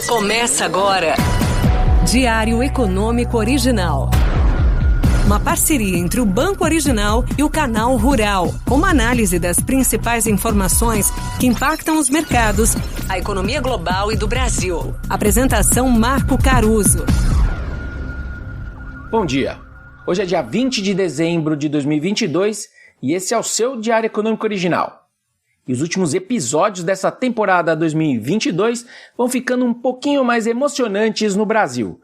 Começa agora. Diário Econômico Original. Uma parceria entre o Banco Original e o Canal Rural, com uma análise das principais informações que impactam os mercados, a economia global e do Brasil. Apresentação Marco Caruso. Bom dia. Hoje é dia 20 de dezembro de 2022 e esse é o seu Diário Econômico Original. E os últimos episódios dessa temporada 2022 vão ficando um pouquinho mais emocionantes no Brasil.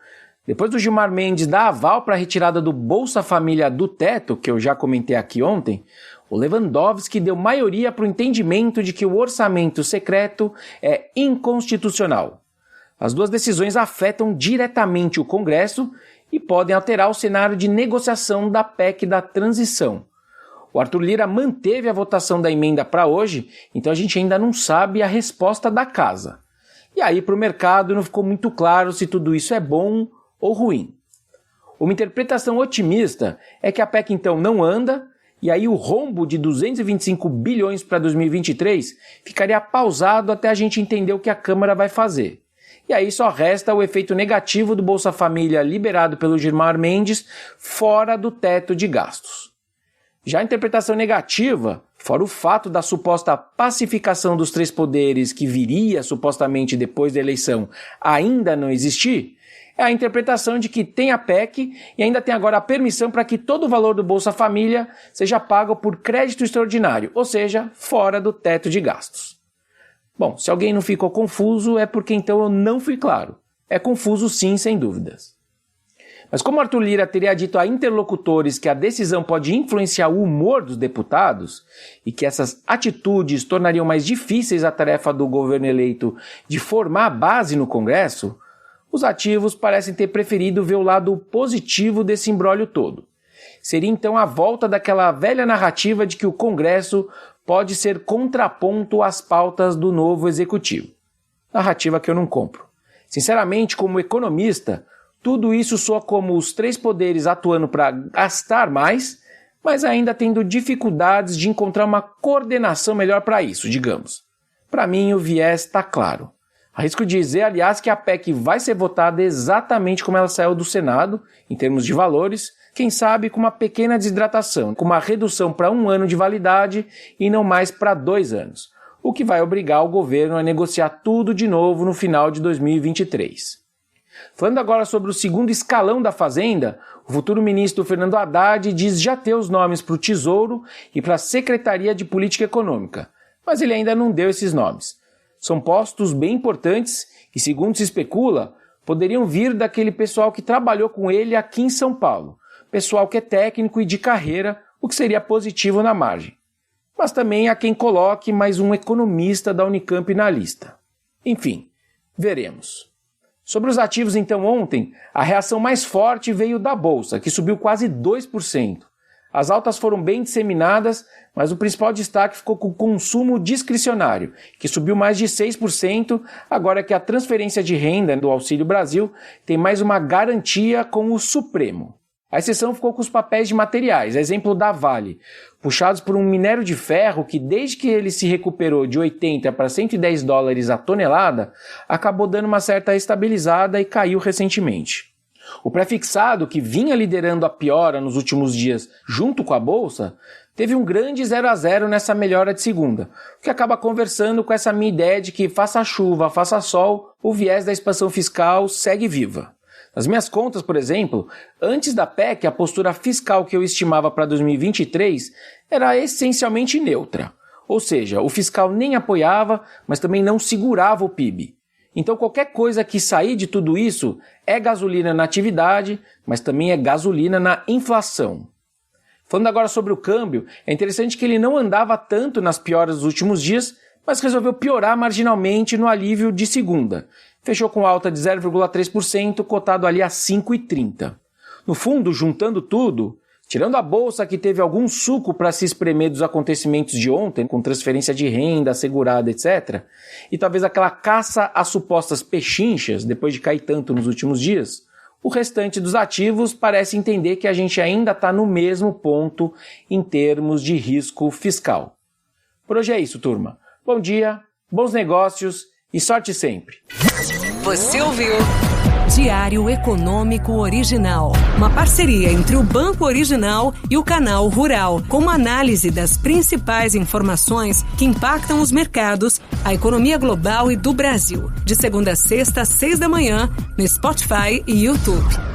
Depois do Gilmar Mendes dar aval para a retirada do Bolsa Família do teto, que eu já comentei aqui ontem, o Lewandowski deu maioria para o entendimento de que o orçamento secreto é inconstitucional. As duas decisões afetam diretamente o Congresso e podem alterar o cenário de negociação da PEC da transição. O Arthur Lira manteve a votação da emenda para hoje, então a gente ainda não sabe a resposta da casa. E aí para o mercado não ficou muito claro se tudo isso é bom ou ruim. Uma interpretação otimista é que a PEC então não anda, e aí o rombo de 225 bilhões para 2023 ficaria pausado até a gente entender o que a Câmara vai fazer. E aí só resta o efeito negativo do Bolsa Família liberado pelo Gilmar Mendes fora do teto de gastos. Já a interpretação negativa, fora o fato da suposta pacificação dos três poderes que viria supostamente depois da eleição ainda não existir, é a interpretação de que tem a PEC e ainda tem agora a permissão para que todo o valor do Bolsa Família seja pago por crédito extraordinário, ou seja, fora do teto de gastos. Bom, se alguém não ficou confuso é porque então eu não fui claro. É confuso sim, sem dúvidas. Mas como Arthur Lira teria dito a interlocutores que a decisão pode influenciar o humor dos deputados e que essas atitudes tornariam mais difíceis a tarefa do governo eleito de formar a base no Congresso, os ativos parecem ter preferido ver o lado positivo desse imbróglio todo. Seria então a volta daquela velha narrativa de que o Congresso pode ser contraponto às pautas do novo executivo. Narrativa que eu não compro. Sinceramente, como economista, tudo isso soa como os três poderes atuando para gastar mais, mas ainda tendo dificuldades de encontrar uma coordenação melhor para isso, digamos. Para mim, o viés está claro. Arrisco dizer, aliás, que a PEC vai ser votada exatamente como ela saiu do Senado, em termos de valores, quem sabe com uma pequena desidratação, com uma redução para 1 ano de validade e não mais para 2 anos, o que vai obrigar o governo a negociar tudo de novo no final de 2023. Falando agora sobre o segundo escalão da Fazenda, o futuro ministro Fernando Haddad diz já ter os nomes para o Tesouro e para a Secretaria de Política Econômica, mas ele ainda não deu esses nomes. São postos bem importantes e, segundo se especula, poderiam vir daquele pessoal que trabalhou com ele aqui em São Paulo, pessoal que é técnico e de carreira, o que seria positivo na margem. Mas também há quem coloque mais um economista da Unicamp na lista. Enfim, veremos. Sobre os ativos, então, ontem, a reação mais forte veio da Bolsa, que subiu quase 2%. As altas foram bem disseminadas, mas o principal destaque ficou com o consumo discricionário, que subiu mais de 6%, agora que a transferência de renda do Auxílio Brasil tem mais uma garantia com o Supremo. A exceção ficou com os papéis de materiais, exemplo da Vale, puxados por um minério de ferro que, desde que ele se recuperou de 80 para 110 dólares a tonelada, acabou dando uma certa estabilizada e caiu recentemente. O pré-fixado, que vinha liderando a piora nos últimos dias junto com a Bolsa, teve um grande 0 a 0 nessa melhora de segunda, o que acaba conversando com essa minha ideia de que faça chuva, faça sol, o viés da expansão fiscal segue viva. Nas minhas contas, por exemplo, antes da PEC, a postura fiscal que eu estimava para 2023 era essencialmente neutra. Ou seja, o fiscal nem apoiava, mas também não segurava o PIB. Então qualquer coisa que sair de tudo isso é gasolina na atividade, mas também é gasolina na inflação. Falando agora sobre o câmbio, é interessante que ele não andava tanto nas pioras dos últimos dias, mas resolveu piorar marginalmente no alívio de segunda. Fechou com alta de 0,3%, cotado ali a 5,30. No fundo, juntando tudo, tirando a Bolsa que teve algum suco para se espremer dos acontecimentos de ontem, com transferência de renda, assegurada, etc., e talvez aquela caça às supostas pechinchas, depois de cair tanto nos últimos dias, o restante dos ativos parece entender que a gente ainda está no mesmo ponto em termos de risco fiscal. Por hoje é isso, turma. Bom dia, bons negócios E sorte sempre! Você ouviu Diário Econômico Original, uma parceria entre o Banco Original e o Canal Rural, com uma análise das principais informações que impactam os mercados, a economia global e do Brasil. De segunda a sexta, às 6 da manhã, no Spotify e YouTube.